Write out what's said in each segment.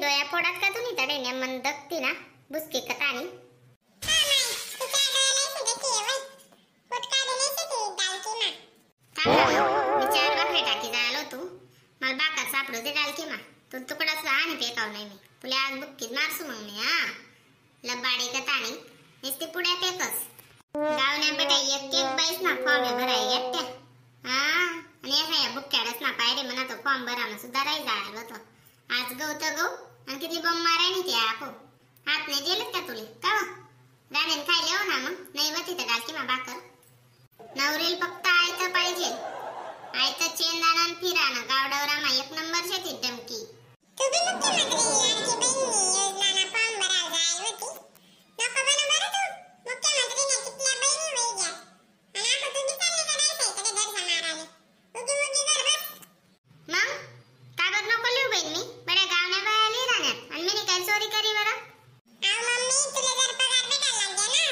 डोया फोडात का तुम्ही तडे ने मन दखती ना बुसकी कतानी मी 4 भाकरी टाकी जायला तू मला बाका सापडू दे डालकी मा तू तुकडाच आणि पेकाव नाही मी तुला आज बुक्कीत मारसू मग मी हा लबाडी कतानी नुसती पुड्या पेकस गावण्या बेटा एक एक बाईस ना फॉर्म भराय येत्या हा आणि या बुक्क्याडच ना पायरे म्हणा तो फॉर्म भरायला सुद्धा राही जायला होतो आज गवत गो आणि किती बॉम्ब माराय नाही ते आको हात नाही गेलेत का तुले का राणीन खायले हो ना मग नाही होती तर डालकी मा बाकर नवरील फक्त आयत पाहिजे आयत चेंदाना फिराना गावडवरा मा एक नंबर छे ती टमकी तू बी मुख्यमंत्री लाडकी बहीण योजनाना फॉर्म भरायला जाय होती ना का बना बरं तू मुख्यमंत्री ना कितल्या बहिणी वई घ्या आणि आता तुम्ही चालले का नाही सही तर घर समाराने उगी मुगी कर बस मग काबर नको लिहू बहीण मी बड्या गावण्या बाया लिहिराण्यात आणि मी काय चोरी करी बरं आव मम्मी तुला जर पगार भेटायला लागले ना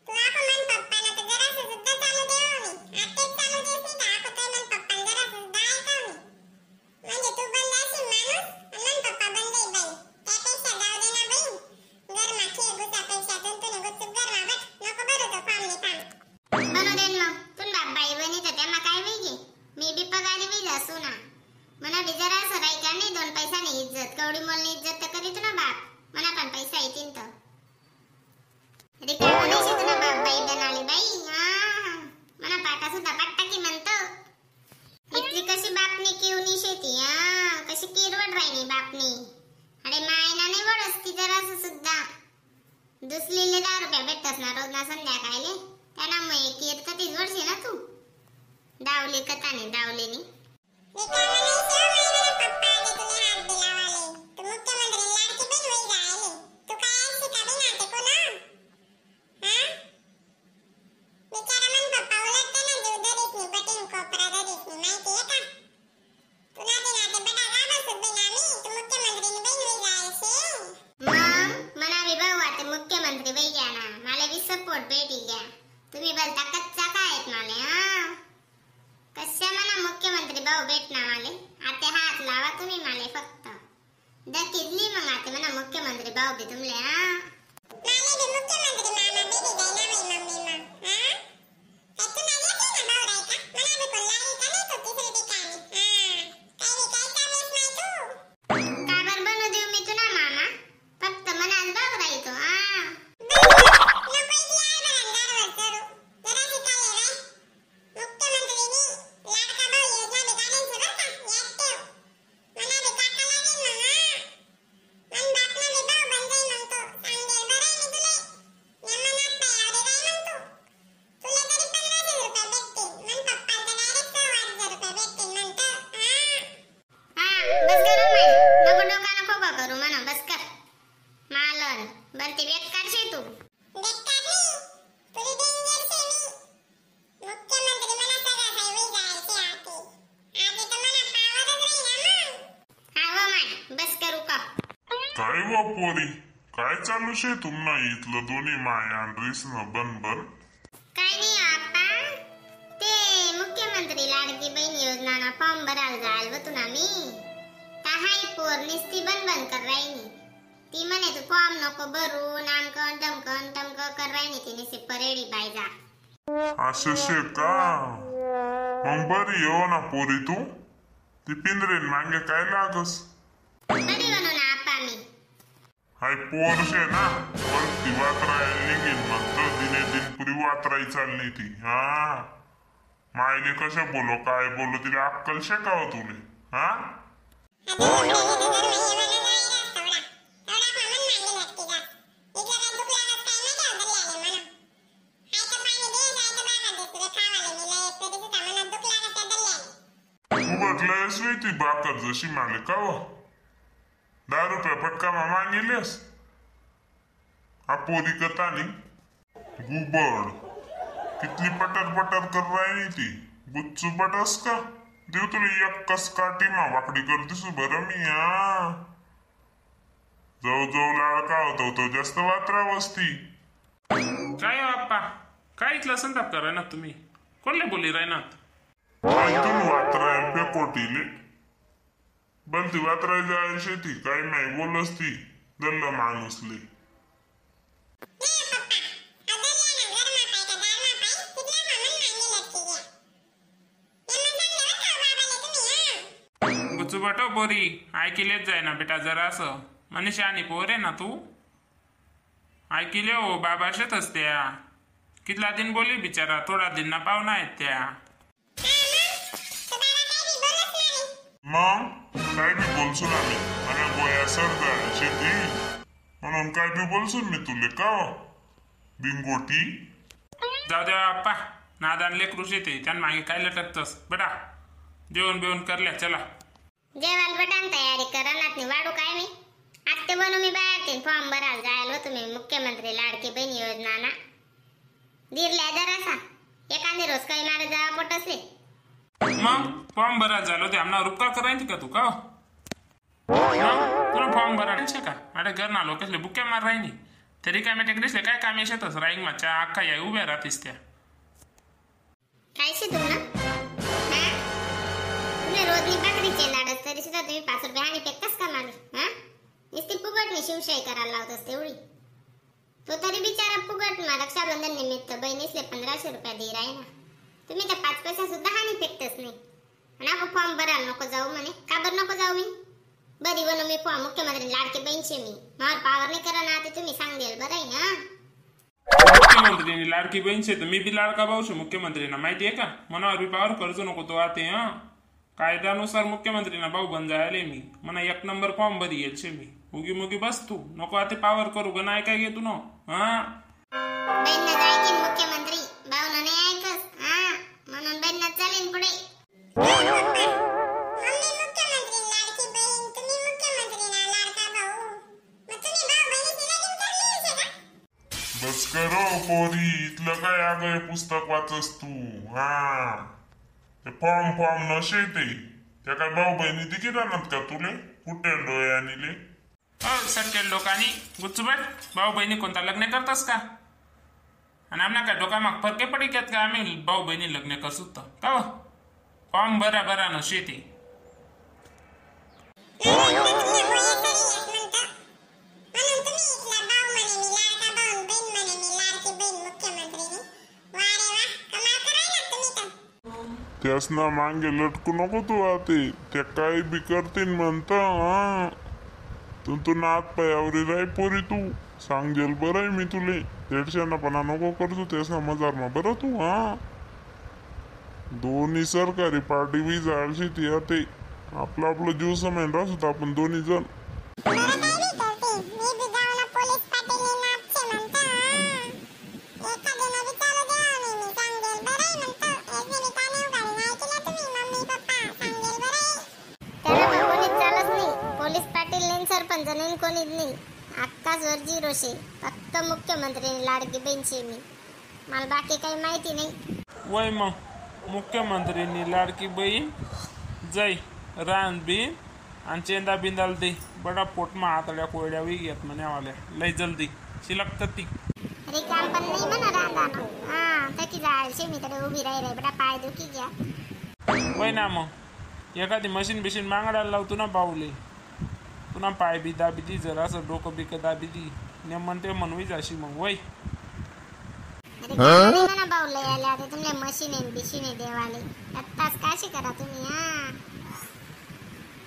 तू आपण मन पप्पाला तर जरासं सुद्धा चालू देऊ मी आतेच चालू देस नाही का आपण मन पप्पाला जरासं सुद्धा ऐका मी म्हणजे तू बंद असेल माणूस आणि मन पप्पा बंद आहे बाई त्यापेक्षा जाऊ दे ना बहीण घर माखी गुचा पैशातून तुने गुच्चूप घर मागत नको बरं तो फॉर्मले काम बनू देन मग तुन बाप बाई बनी तर त्यांना काय वेगी मी बी पगारी वेग असू ना मना बी जरासं राही का नाही 2 पैसाने इज्जत कवडी मोलनी इज्जत तर करीत ना बाप मना पण पैसा येतीन तर रिकामा नाही शिकू ना बाप बाई बनाली बाई हा मना पाटा सुद्धा पाट्टा की म्हणतो इतली कशी बापनी किवनी शेती हा कशी किरवड राहिनी बापनी अरे मायना नाही वडसती जरासं सुद्धा दुसलीले 10 रुपये भेटतस ना रोज ना संध्याकाळले त्यांना मग कीर्ततीच वडशी ना तू डावले कताने डावलेनी रिकामा नाही शिव पप्पा आले तुले हात दिलावाले तू मुख्यमंत्री लाडकी बहीण वई जायले तू काय ऐसी का बिना ते कोण हा बिचारा मन पप्पा उलटते ना जीव दरीसनी बटीन कोपरा दरीसनी माहिती आहे का तुला दिना ते बडा गाबा सुद्धा मी तू मुख्यमंत्री बहीण वई जायसे मना बी भाऊ आता मुख्यमंत्री वई घ्या ना मला बी सपोर्ट भेटी घ्या तुम्ही बोलता कच्चा काय आहेत माले हा कशा मना मुख्यमंत्री भाऊ भेटना माले आते हात लावा तुम्ही माले फक्त दकिदली मग आते मना मुख्यमंत्री भाऊ बी तुमले हा माले बी मुख्यमंत्री मामा बेबी गईना वई मम्मी मा हा तू ना येते ना भाऊ राय का मना बी कोण लाई का नाही तो तिसरी ठिकाणी हा काय चालस नाही तू काबर बनू देऊ मी तुला मामा फक्त मनात भाऊ राय तो हा काय पोरी काय चालू शे तुम्हाला इथलं दोन्ही माया ड्रेस न बन काय नाही आपा ते मुख्यमंत्री लाडकी बहीण योजनाना फॉर्म भरायला जायला होतो ना मी ता हाय पोर निस्ती बन कर राहिनी ती म्हणे तू फॉर्म नको भरू नामकन टमकन कर राहिनी ती निस्ती परेडी पाहिजा असं शे का मग बरी हो ना पोरी तू ती पिंजरेन मागे काय लागस बरी बनू ना आपा मी हाय पोर शे ना वरती वातराय निघीन म्हणतो दिने दिन पुरी वातराई चालली ती हा मायले कशा बोलो काय बोलो तिला अक्कल शे का हो तुले हा उघडलंयस वे ती बाकर जशी माले का हो 10 रुपये फटका मागेलेस पोरी कतानी गुबड कितली पटर कर राहिली ती गुच्चू पटस का देव तुला एक कस काटी मा वाकडी करतीस बरं मी हा जाऊ लाडका होतो तो जास्त वात्रा वस्ती काय बाप्पा काय इथला संताप कराय ना तुम्ही कोणले बोली राय ना ऐकून वात्रा पेकोटीले बलती वात्राय जाय शेती काही नाही बोलस ती दल्ल माणूसले गुच्चू बटो पोरी ऐकिलेच जाय ना बेटा जरा असं मनीषा आणि पोर आहे ना तू ऐकिले हो बाबा शेतच त्या कितला दिन बोली बिचारा थोडा दिन ना पाहुणा आहेत त्या मग काय बी बोलसून आम्ही मला गोया सर जाय शेती म्हणून काय बी बोलसून मी तुले का बिंगोटी जाऊ द्या बाप्पा नादान लेकरू शेते त्यान मागे काय लटकतस बेटा जेवण बिवण करल्या चला जेवाल बटान तयारी करा नातनी वाढू काय मी आत्ते बनू मी बाहेर फॉर्म भरायला जायला होतो मी मुख्यमंत्री लाडकी बहीण योजना ना दिरल्या जरासा एखादी रोज काही मारे जावा पोटसले मग फॉर्म भरा झालो ते आमना उपकार करायचे का तू का तुला फॉर्म भरायचे का माझ्या घर ना लोकसले बुक्या मार राहिनी तरी काय मी टेकडीसले काय काम येतच राईंग माच्या अख्खा या उभ्या राहतीस त्या काय शे तुला तुला रोज मी बकरीचे लाडत तरी सुद्धा तुम्ही 5 रुपये आणि पेकस का मागे हा नुसती फुगटणी शिवशाही करायला लावतस तेवढी तो तरी बिचारा फुगट मा रक्षाबंधन निमित्त बहिणीसले 1500 रुपये दे राही ना तुम्ही त्या 5 पैसा सुद्धा हानी फेकतच नाही आणि आपण फॉर्म भरायला नको जाऊ म्हणे का बरं नको जाऊ मी बरी बनू मी फॉर्म मुख्यमंत्री लाडके बहीणचे मी मार पावर नाही करा ना ते तुम्ही सांगेल बरं आहे ना मुख्यमंत्रीनी लाडकी बहीणचे तर मी बी लाडका भाऊ शे मुख्यमंत्रीना माहिती आहे का मनावर बी पावर कर्ज नको तो आते हा कायद्यानुसार मुख्यमंत्रीना भाऊ बन जायले मी मना 1 नंबर फॉर्म भरी येल शे मी उगी मुगी बस तू नको आते पावर करू ग नाही काय घेतो ना हा बहीण जायची मुख्यमंत्री भाऊ नाही ऐकस हा म्हणून बहीण चालेल पुढे बस करो पोरी इथलं काय आगय पुस्तक वाचस तू हा ते फॉर्म नशे ते त्या काय भाऊ बहिणी तिकीट आणत का तुले कुठे डोळे आणले सटकेल लोकांनी गुच्चूबट भाऊ बहिणी कोणता लग्न करतास का आणि आमना काय डोकामाग फरके पडी घेत का आम्ही भाऊ बहिणी लग्न करसू तर का फॉर्म भरा न शेती त्यासना मांगे लटकू नको तू आते त्या काय बी करतील म्हणता हा तू नात पायावरी राय पोरी तू सांगेल बरं आहे मी तुले 150 नको करतो त्यासना मजार मा बरं तू हा दोन्ही सरकारी पार्टी बी जायची ती आते आपलं जीव समेन राहतो आपण दोन्ही जण सरपंच नाही कोणीच नाही आत्ताच वर 0 शे फक्त मुख्यमंत्री लाडकी बहीणचे मी मला बाकी काही माहिती नाही वय मग मुख्यमंत्रीनी लाडकी बहीण जय रान बिन आणि चेंदा बिंदाल दे बडा पोटमा आतड्या कोयड्या वी घेत म्हण्यावाल्या लय जल्दी शिलक ती अरे काम पण नाही म्हणा रांदा हा तकी जायचे मी तर उभी राही बडा पाय दुखी घ्या वय ना मग एखादी मशीन बिशीन मागडायला लावतो ना बाऊले पुन्हा पाय बी दाबी दी जरा असं डोकं बिकं दाबी दी ने म्हणते म्हणवी जाशी मग वय अरे म्हणा बाऊले आले आता तुमले मशीन आहे बिशीन आहे देवाले आत्ताच काशी करा तुम्ही हा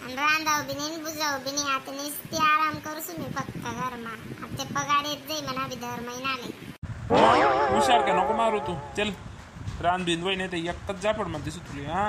आणि रांधाव बी नाही बुजाव बी नाही आता नुसती आराम करूस मी फक्त घरमा आता ते पगार येत जाई म्हणा बी दर महिन्याले हुशार का नको मारू तू चल रान बिंदवय नाही ते एकच जापड मध्ये दिसू तुला हा